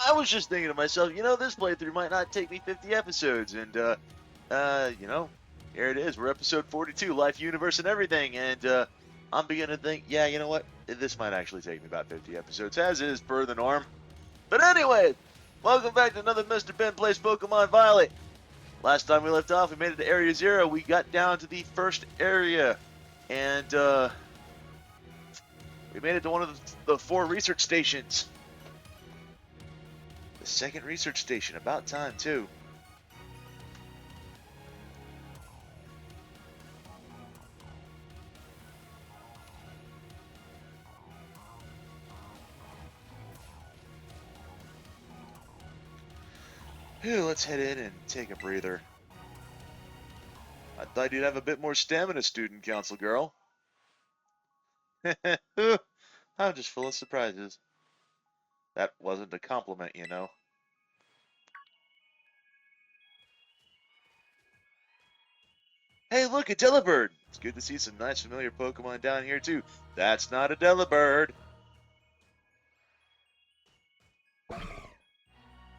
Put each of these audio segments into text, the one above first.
I was just thinking to myself, this playthrough might not take me 50 episodes, and, here it is. We're episode 42, Life, Universe, and Everything, and, I'm beginning to think, yeah, you know what? This might actually take me about 50 episodes, as is per the norm. But anyway, welcome back to another Mr. Ben Plays Pokemon Violet. Last time we left off, we made it to Area 0. We got down to the first area, and, we made it to one of the 4 research stations. The second research station, about time too. Phew, let's head in and take a breather. I thought you'd have a bit more stamina, student council girl. I'm just full of surprises. That wasn't a compliment, you know. Hey, look, a Delibird! It's good to see some nice familiar Pokemon down here, too. That's not a Delibird!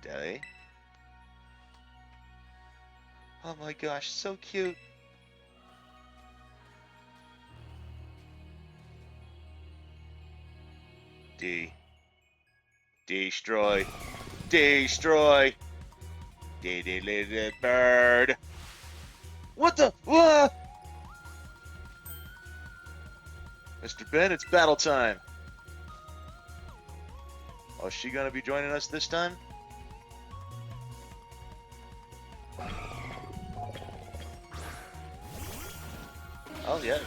Deli? Oh my gosh, so cute! Destroy! Destroy! Bird! What the? What? Mr. Ben, it's battle time. Oh, is she gonna be joining us this time? Oh yeah,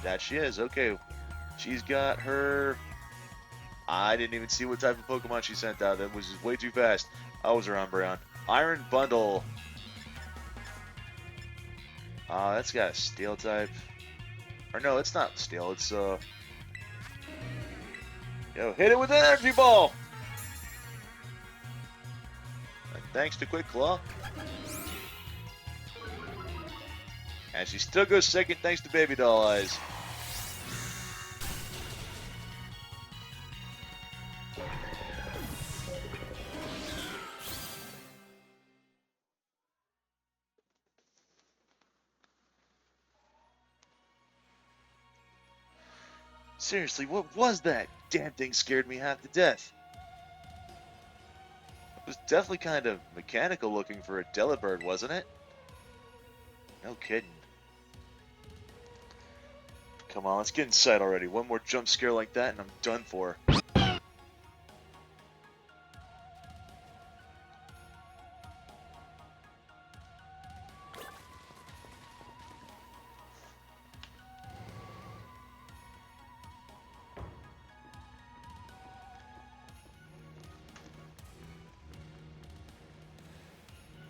that she is. Okay, she's got her. I didn't even see what type of Pokemon she sent out. That was just way too fast. I was her Umbreon. Iron Bundle. That's got a Steel type. Or no, it's not Steel. It's Yo, hit it with an Energy Ball. And thanks to Quick Claw. And she still goes second thanks to Baby Doll Eyes. Seriously, what was that? Damn thing scared me half to death. It was definitely kind of mechanical looking for a Delibird, wasn't it? No kidding. Come on, let's get inside already. One more jump scare like that and I'm done for.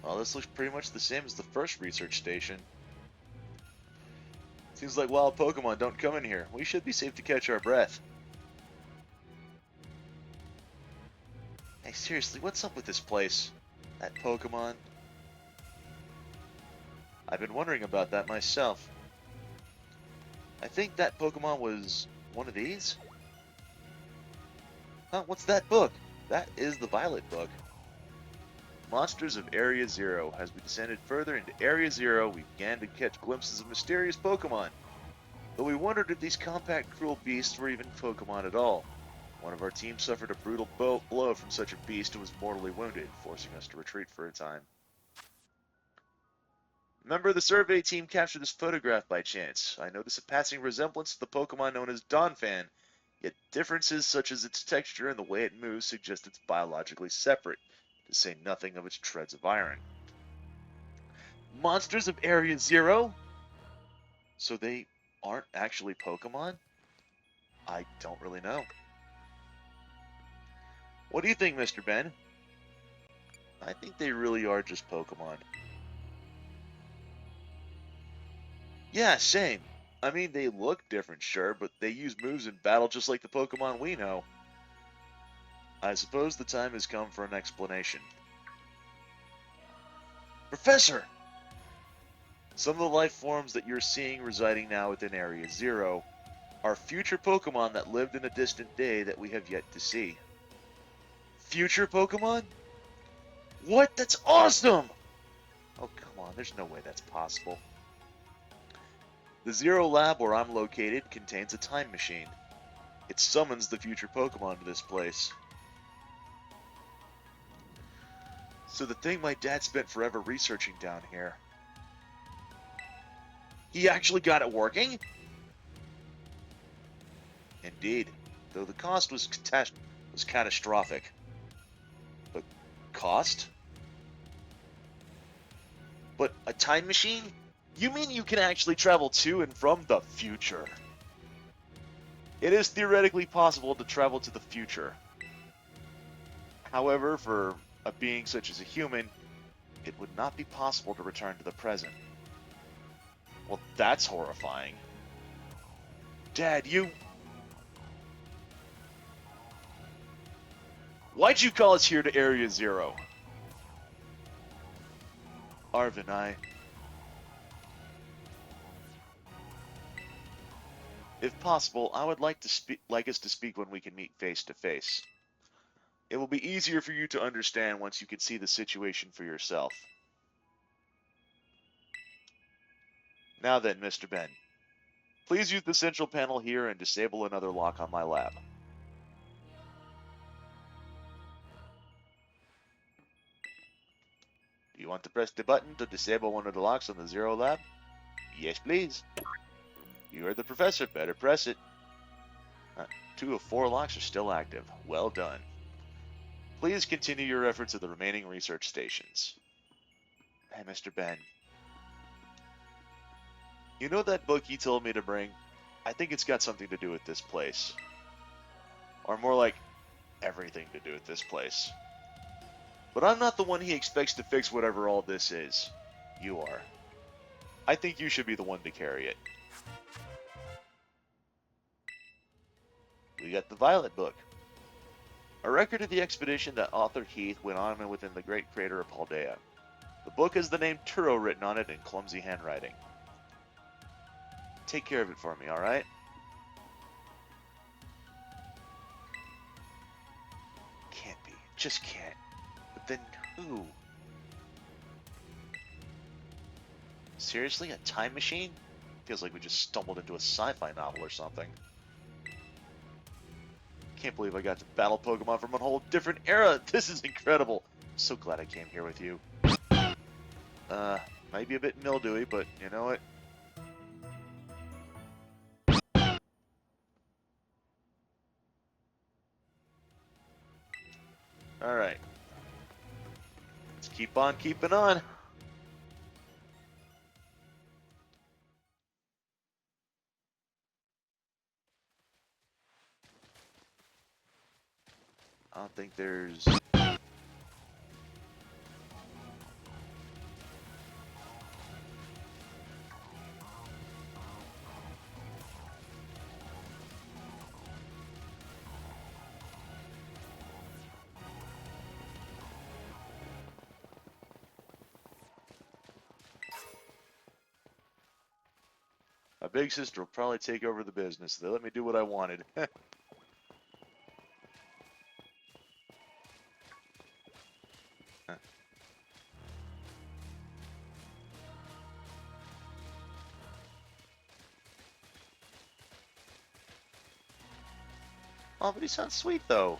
Well, this looks pretty much the same as the first research station. Seems like wild Pokemon don't come in here. We should be safe to catch our breath. Hey, seriously, what's up with this place? That Pokemon? I've been wondering about that myself. I think that Pokemon was one of these? Huh, what's that book? That is the Violet book. Monsters of Area Zero. As we descended further into Area Zero, we began to catch glimpses of mysterious Pokemon. But we wondered if these compact, cruel beasts were even Pokemon at all. One of our team suffered a brutal blow from such a beast and was mortally wounded, forcing us to retreat for a time. A member of the survey team captured this photograph by chance. I noticed a passing resemblance to the Pokemon known as Donphan, yet differences such as its texture and the way it moves suggest it's biologically separate, to say nothing of its treads of iron. Monsters of Area Zero? So they aren't actually Pokemon? I don't really know. What do you think, Mr. Ben? I think they really are just Pokemon. Yeah, same. I mean, they look different, sure, but they use moves in battle just like the Pokemon we know. I suppose the time has come for an explanation. Professor! Some of the life forms that you're seeing residing now within Area Zero are future Pokemon that lived in a distant day that we have yet to see. Future Pokemon? What? That's awesome! Oh, come on. There's no way that's possible. The Zero Lab where I'm located contains a time machine. It summons the future Pokemon to this place. So the thing my dad spent forever researching down here, he actually got it working? Indeed, though the cost was catastrophic. But cost? But a time machine? You mean you can actually travel to and from the future? It is theoretically possible to travel to the future. However, for a being such as a human, it would not be possible to return to the present. Well, that's horrifying. Dad, why'd you call us here to Area Zero? Arven, if possible, I would like us to speak when we can meet face to face. It will be easier for you to understand once you can see the situation for yourself. Now then, Mr. Ben, please use the central panel here and disable another lock on my lab. Do you want to press the button to disable one of the locks on the Zero Lab? Yes, please. You heard the professor. Better press it. 2 of 4 locks are still active. Well done. Please continue your efforts at the remaining research stations. Hey, Mr. Ben. You know that book you told me to bring? I think it's got something to do with this place. Or more like, everything to do with this place. But I'm not the one he expects to fix whatever all this is. You are. I think you should be the one to carry it. We got the Violet Book. A record of the expedition that author Heath went on within the great crater of Paldea. The book has the name Turo written on it in clumsy handwriting. Take care of it for me, alright? Can't be. Just can't. But then who? Seriously? A time machine? Feels like we just stumbled into a sci-fi novel or something. Can't believe I got to battle Pokemon from a whole different era. This is incredible. I'm so glad I came here with you. Might be a bit mildewy, but you know what? Alright. Let's keep on keeping on. I don't think there's... My big sister will probably take over the business. They let me do what I wanted. Oh, but he sounds sweet, though.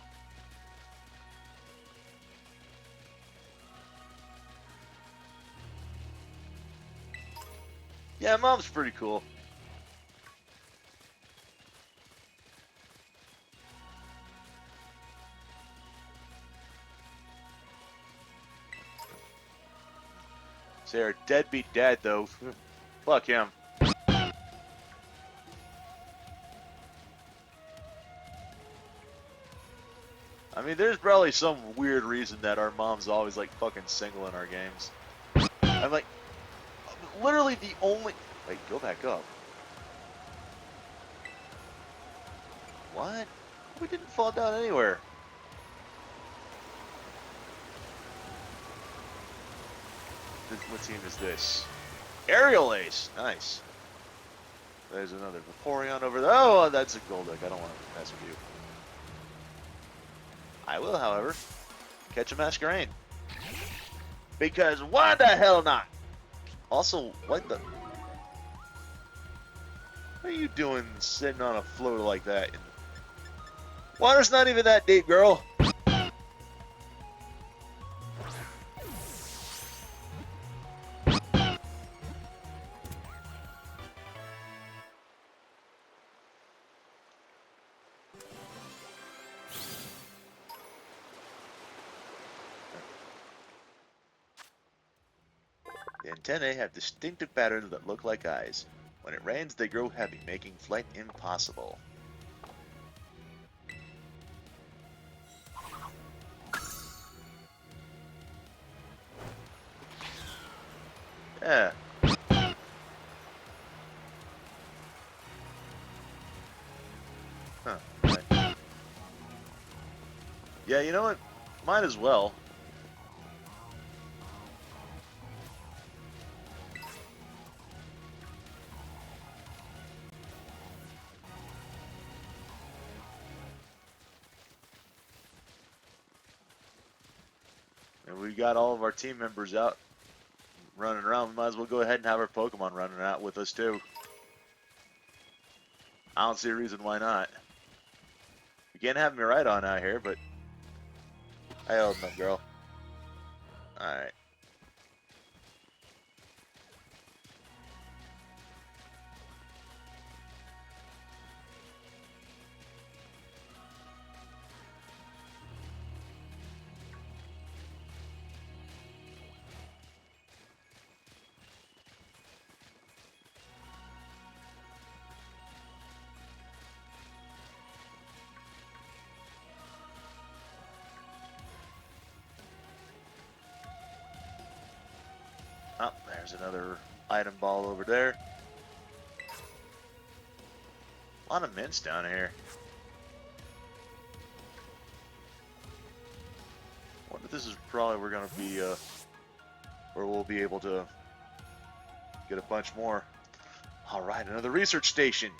Yeah, Mom's pretty cool. Say our deadbeat dad, though. Fuck him. I mean, there's probably some weird reason that our mom's always like fucking single in our games. I'm like, literally the only... Wait, go back up. What? We didn't fall down anywhere. What team is this? Aerial Ace! Nice. There's another Vaporeon over there. Oh, that's a Golduck. I don't want to mess with you. I will, however, catch a Masquerain. Because why the hell not? Also, what the... What are you doing sitting on a float like that? Water's not even that deep, girl. The antennae have distinctive patterns that look like eyes. When it rains, they grow heavy, making flight impossible. Yeah. Huh. Right. Yeah, you know what? Might as well. And we got all of our team members out running around. We might as well go ahead and have our Pokemon running out with us too. I don't see a reason why not. You can't have me right on out here, but I held them, girl. Alright. Oh, there's another item ball over there. A lot of mints down here. I wonder if this is probably we're gonna be where we'll be able to get a bunch more. Alright, another research station.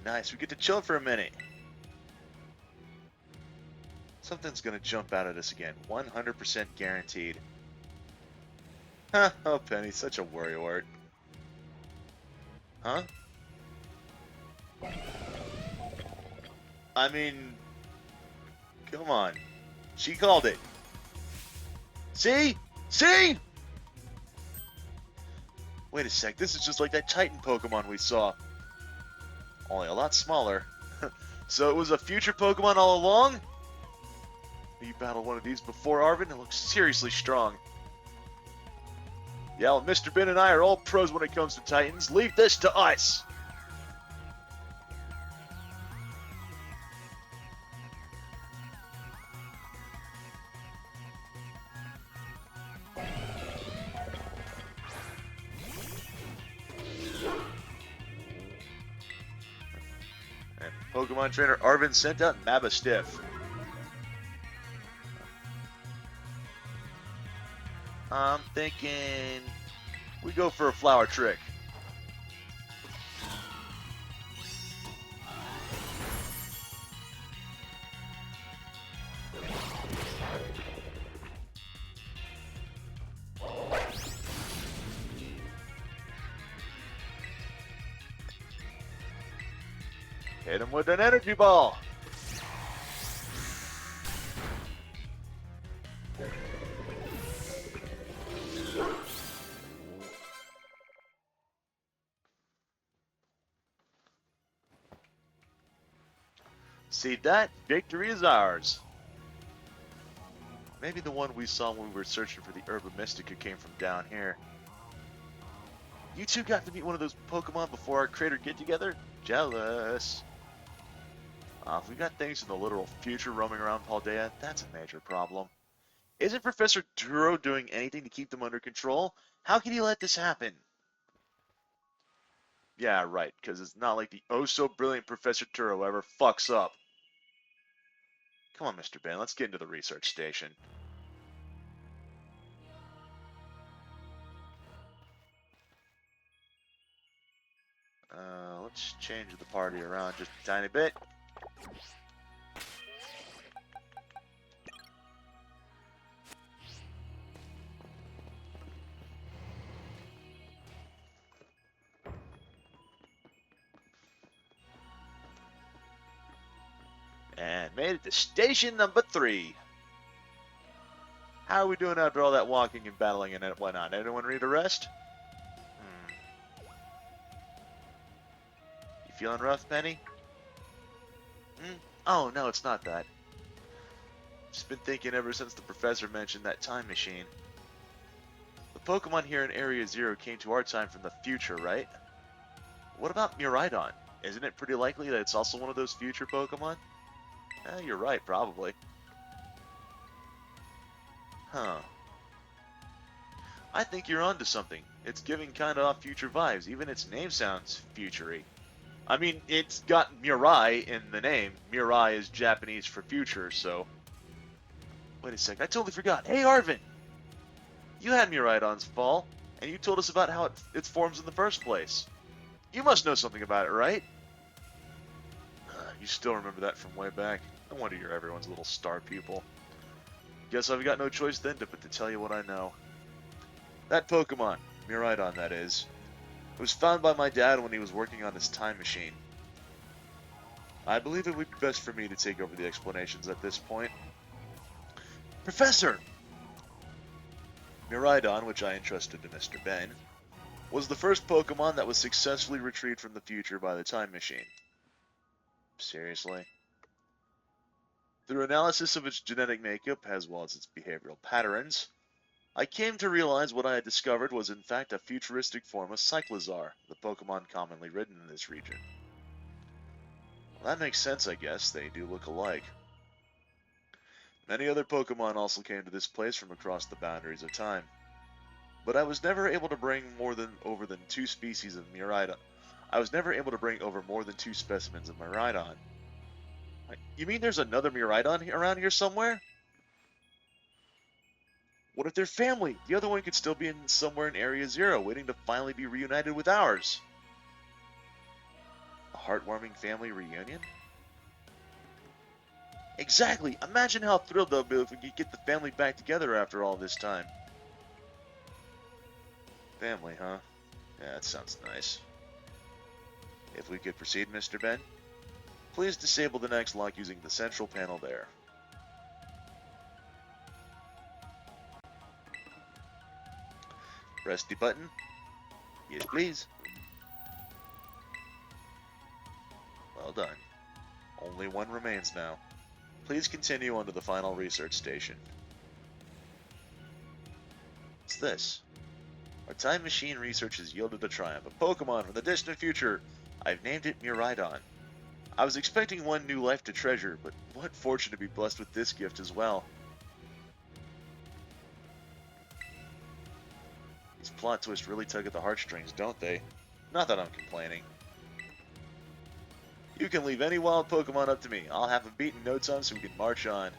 Nice, we get to chill for a minute. Something's gonna jump out at us again. 100% guaranteed. Huh, oh Penny, such a worrywart. Huh? I mean, come on. She called it. See? See? Wait a sec, this is just like that Titan Pokemon we saw. Only a lot smaller. So it was a future Pokemon all along? You battled one of these before, Arven? It looks seriously strong. Yeah, well, Mr. Ben and I are all pros when it comes to Titans. Leave this to us! And Pokemon trainer Arven sent out Mabastiff. I'm thinking we go for a flower trick. Hit him with an energy ball. See that? Victory is ours. Maybe the one we saw when we were searching for the Herba Mystica came from down here. You two got to meet one of those Pokemon before our crater get-together? Jealous. If we got things in the literal future roaming around Paldea, that's a major problem. Isn't Professor Turo doing anything to keep them under control? How can he let this happen? Yeah, right, because it's not like the oh-so-brilliant Professor Turo ever fucks up. Come on, Mr. Ben, let's get into the research station. Let's change the party around just a tiny bit. And made it to station number 3. How are we doing after all that walking and battling and whatnot? Anyone need a rest? You feeling rough, Penny? Oh, no, it's not that. Just been thinking ever since the professor mentioned that time machine. The Pokemon here in Area Zero came to our time from the future, right? What about Miraidon? Isn't it pretty likely that it's also one of those future Pokemon? You're right, probably. Huh. I think you're onto something. It's giving kinda off future vibes. Even its name sounds futury. I mean, it's got Mirai in the name. Mirai is Japanese for future, so... Wait a sec, I totally forgot. Hey, Arvin! You had Miraidon's fall, and you told us about how it forms in the first place. You must know something about it, right? You still remember that from way back. No wonder you're everyone's little star pupil. Guess I've got no choice then but to tell you what I know. That Pokemon, Miraidon that is, was found by my dad when he was working on his time machine. I believe it would be best for me to take over the explanations at this point. Professor! Miraidon, which I entrusted to Mr. Ben, was the first Pokemon that was successfully retrieved from the future by the time machine. Seriously? Through analysis of its genetic makeup, as well as its behavioral patterns, I came to realize what I had discovered was in fact a futuristic form of Cyclizar, the Pokemon commonly ridden in this region. Well, that makes sense, I guess. They do look alike. Many other Pokemon also came to this place from across the boundaries of time. But I was never able to bring over than 2 species of Miraidon. I was never able to bring over more than 2 specimens of Miraidon. You mean there's another Miraidon around here somewhere? What if they're family? The other one could still be somewhere in Area Zero, waiting to finally be reunited with ours. A heartwarming family reunion? Exactly! Imagine how thrilled they'll be if we could get the family back together after all this time. Family, huh? Yeah, that sounds nice. If we could proceed, Mr. Ben, please disable the next lock using the central panel there. Press the button. Yes, please. Well done. Only one remains now. Please continue on to the final research station. What's this? Our time machine research has yielded a triumph. A Pokemon from the distant future. I've named it Miraidon. I was expecting one new life to treasure, but what fortune to be blessed with this gift as well. These plot twists really tug at the heartstrings, don't they? Not that I'm complaining. You can leave any wild Pokemon up to me. I'll have them beat in no time so we can march on.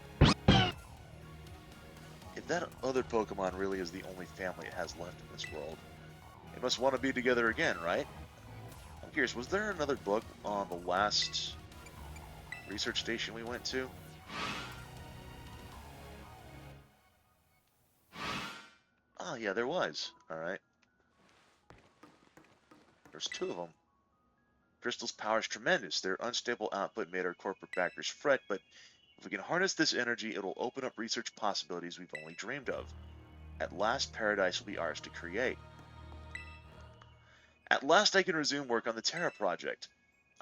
If that other Pokemon really is the only family it has left in this world, it must want to be together again, right? I'm curious, was there another book on the last research station we went to? Oh, yeah, there was. Alright. There's 2 of them. Crystal's power is tremendous. Their unstable output made our corporate backers fret, but if we can harness this energy, it'll open up research possibilities we've only dreamed of. At last, paradise will be ours to create. At last, I can resume work on the Terra project.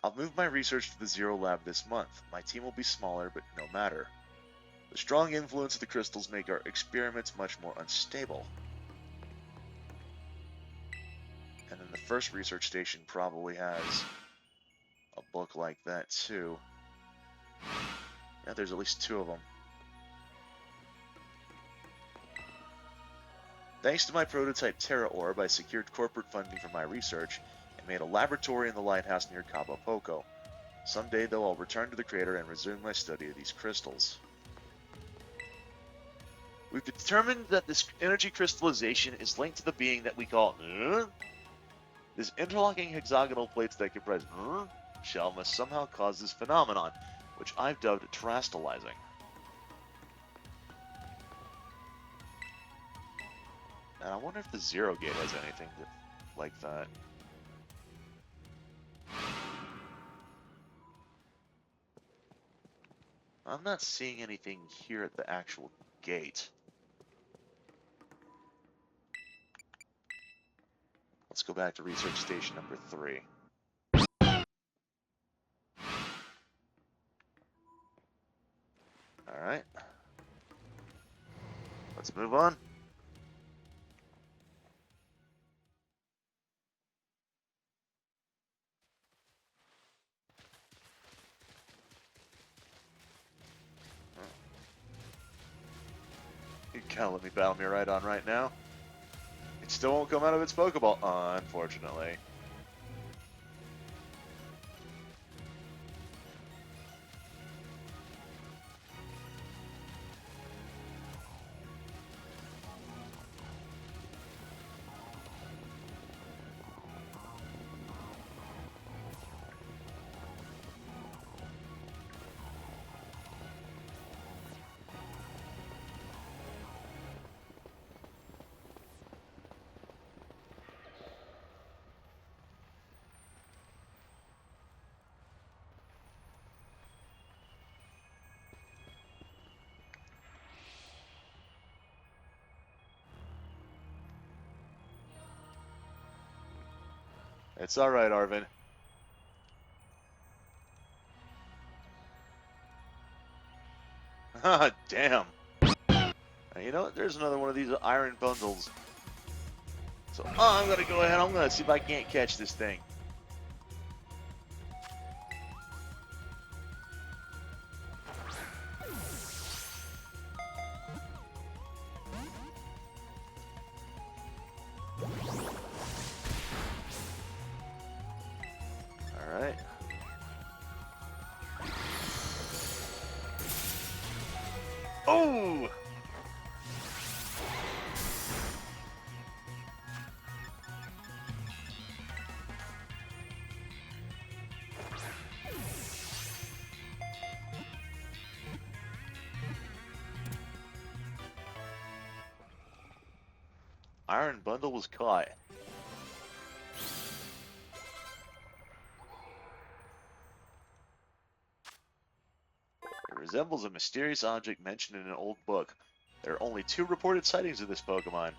I'll move my research to the Zero Lab this month. My team will be smaller, but no matter. The strong influence of the crystals make our experiments much more unstable. And then the first research station probably has a book like that too. Yeah, there's at least 2 of them. Thanks to my prototype Terra Orb, I secured corporate funding for my research and made a laboratory in the lighthouse near Cabo Poco. Someday, though, I'll return to the crater and resume my study of these crystals. We've determined that this energy crystallization is linked to the being that we call... This interlocking hexagonal plates that comprise shell must somehow cause this phenomenon, which I've dubbed terastallizing. And I wonder if the Zero Gate has anything like that. I'm not seeing anything here at the actual gate. Let's go back to research station number 3. Alright. Let's move on. You can't let me battle me right on right now. It still won't come out of its Pokeball, unfortunately. It's alright, Arvin. Ah, damn. You know what? There's another one of these iron bundles. So, I'm gonna go ahead. I'm gonna see if I can't catch this thing. Alright. Oh! Iron bundle was caught. It resembles a mysterious object mentioned in an old book. There are only 2 reported sightings of this Pokemon.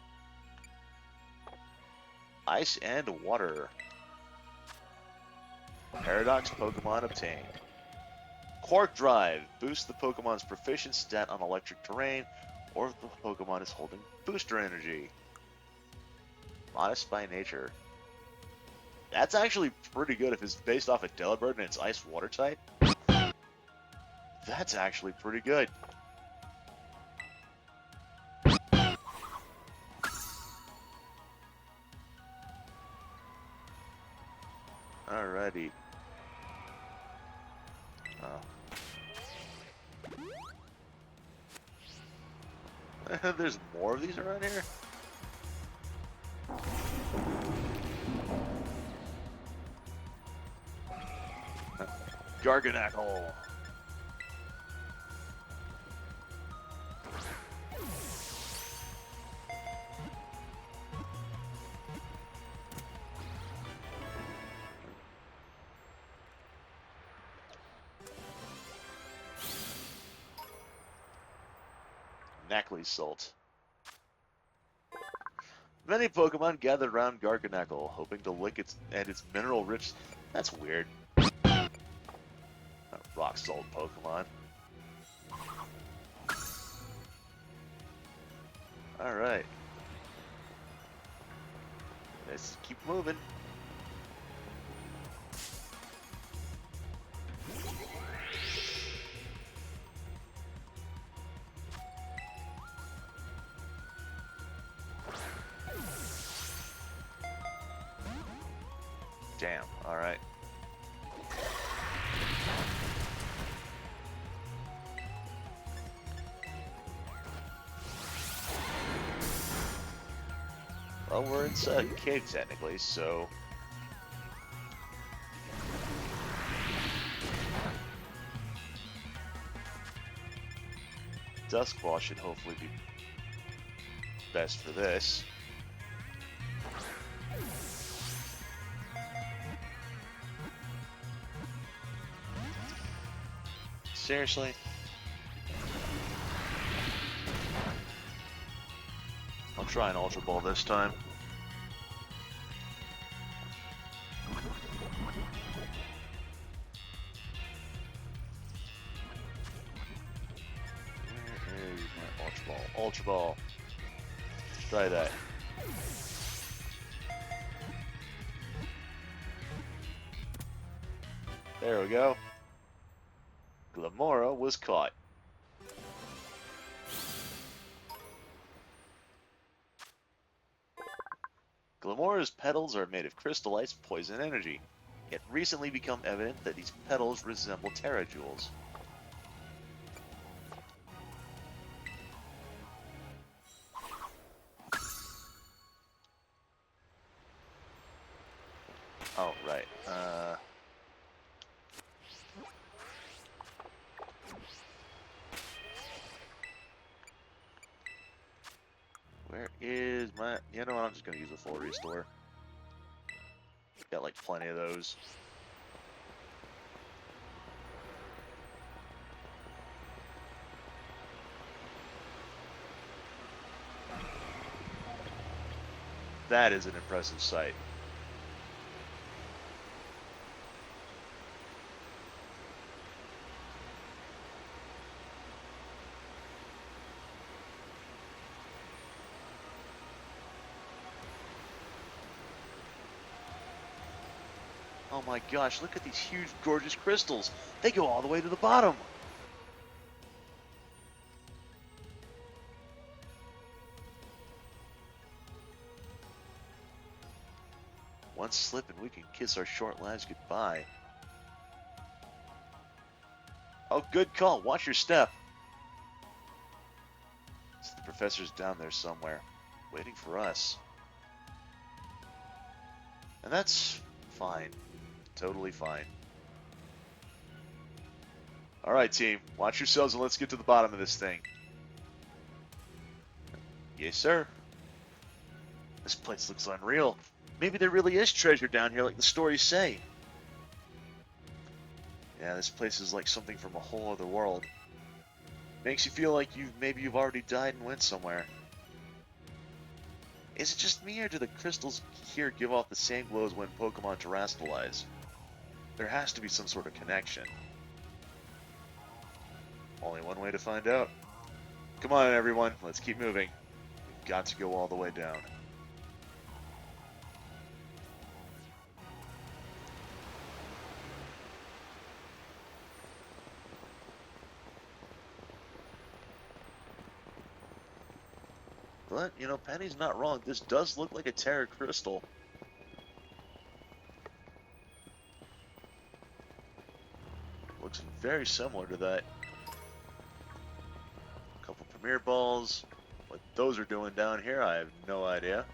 Ice and water. Paradox Pokemon obtained. Quark Drive. Boosts the Pokemon's proficient stat on electric terrain, or if the Pokemon is holding booster energy. Modest by nature. That's actually pretty good if it's based off a Delibird and it's ice water type. That's actually pretty good. Alrighty. There's more of these around here? Garganacl. Knackley Salt. Many Pokemon gathered around Garganacl, hoping to lick its mineral rich. That's weird. Rock Salt Pokemon. Alright. Let's keep moving. Damn, alright. Well, we're inside a cave technically, so Duskball should hopefully be best for this. Seriously? I'll try an Ultra Ball this time. Where is my Ultra Ball? Ultra Ball. Try that. There we go. Glimmora was caught. Glimmora's petals are made of Crystal Ice poison energy. It recently become evident that these petals resemble Terra Jewels. Oh, right. Where is my... You know what, I'm just going to use a full restore. Got like plenty of those. That is an impressive sight. Oh my gosh, look at these huge, gorgeous crystals. They go all the way to the bottom. One slip and we can kiss our short lives goodbye. Oh, good call. Watch your step. So the professor's down there somewhere, waiting for us. And that's fine. Totally fine. Alright, team. Watch yourselves and let's get to the bottom of this thing. Yes, sir. This place looks unreal. Maybe there really is treasure down here like the stories say. Yeah, this place is like something from a whole other world. Makes you feel like maybe you've already died and went somewhere. Is it just me, or do the crystals here give off the same glow as when Pokemon terrestrialize? There has to be some sort of connection. Only one way to find out. Come on, everyone. Let's keep moving. We've got to go all the way down. But, you know, Penny's not wrong. This does look like a Terra Crystal. Looks very similar to that. A couple Premier Balls. What those are doing down here, I have no idea.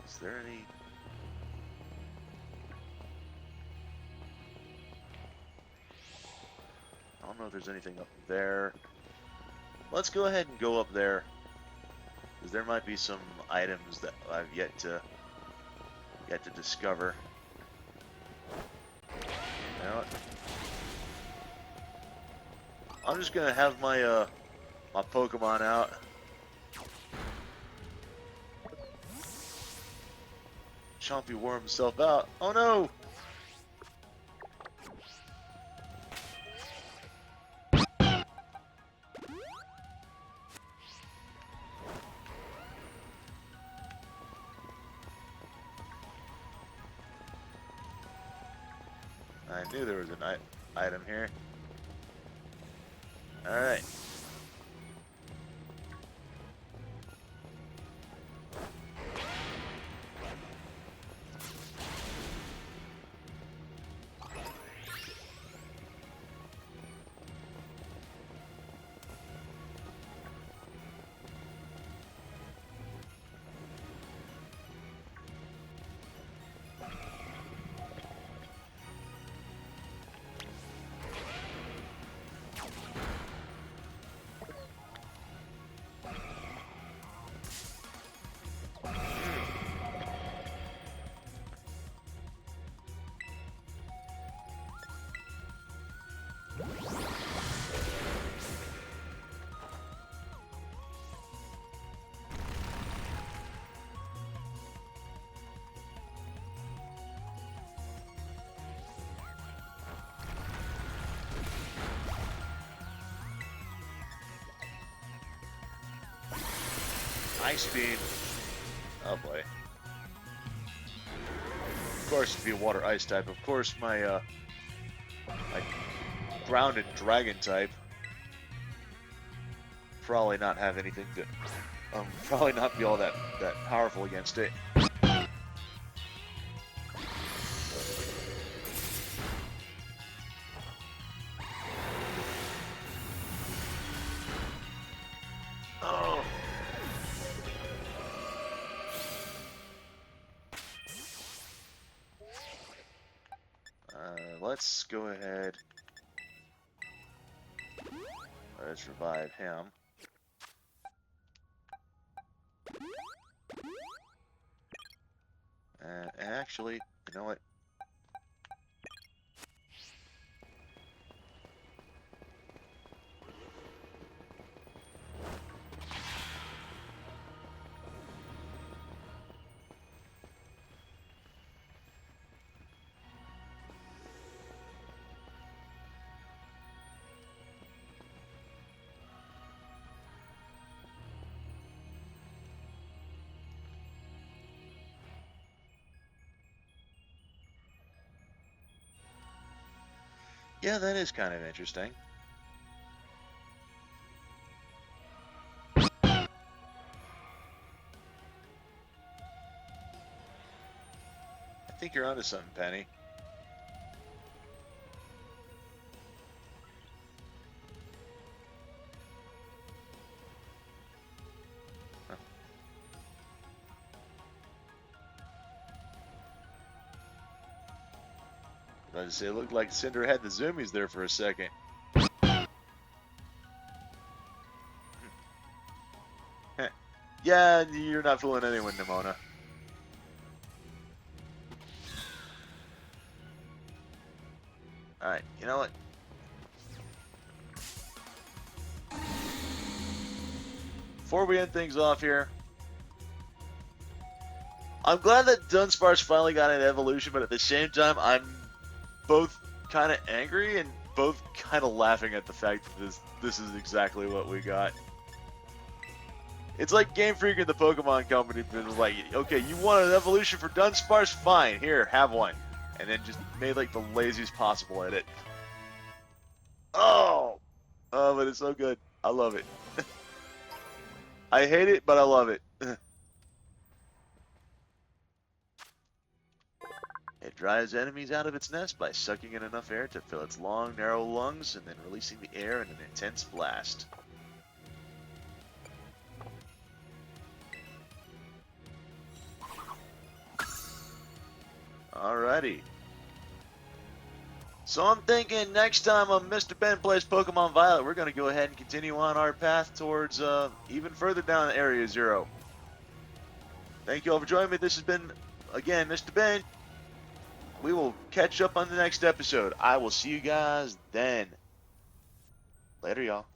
Is there any... I don't know if there's anything up there. Let's go ahead and go up there, because there might be some items that I've yet to discover. You know what? I'm just gonna have my my Pokemon out. Chompy wore himself out. Oh no! I knew there was an item here. Alright. Ice Beam. Oh boy. Of course, it'd be a water ice type. Of course, my ground and dragon type. Probably not have anything good. Probably not be all that powerful against it. Oh. Let's go ahead. Let's revive him. Actually, you know what? Yeah, that is kind of interesting. I think you're onto something, Penny. Huh. I was about to say, it looked like Cinder had the zoomies there for a second. Yeah, you're not fooling anyone, Nimona. Alright, you know what? Before we end things off here, I'm glad that Dunsparce finally got an evolution, but at the same time, I'm both kind of angry and both kind of laughing at the fact that this is exactly what we got. It's like Game Freak and the Pokemon Company was like, okay, you want an evolution for Dunsparce? Fine, here, have one. And then just made like the laziest possible edit. Oh, but it's so good. I love it. I hate it, but I love it. It drives enemies out of its nest by sucking in enough air to fill its long, narrow lungs and then releasing the air in an intense blast. Alrighty. So I'm thinking next time on Mr. Ben Plays Pokemon Violet, we're going to go ahead and continue on our path towards even further down Area Zero. Thank you all for joining me. This has been, again, Mr. Ben. We will catch up on the next episode. I will see you guys then. Later, y'all.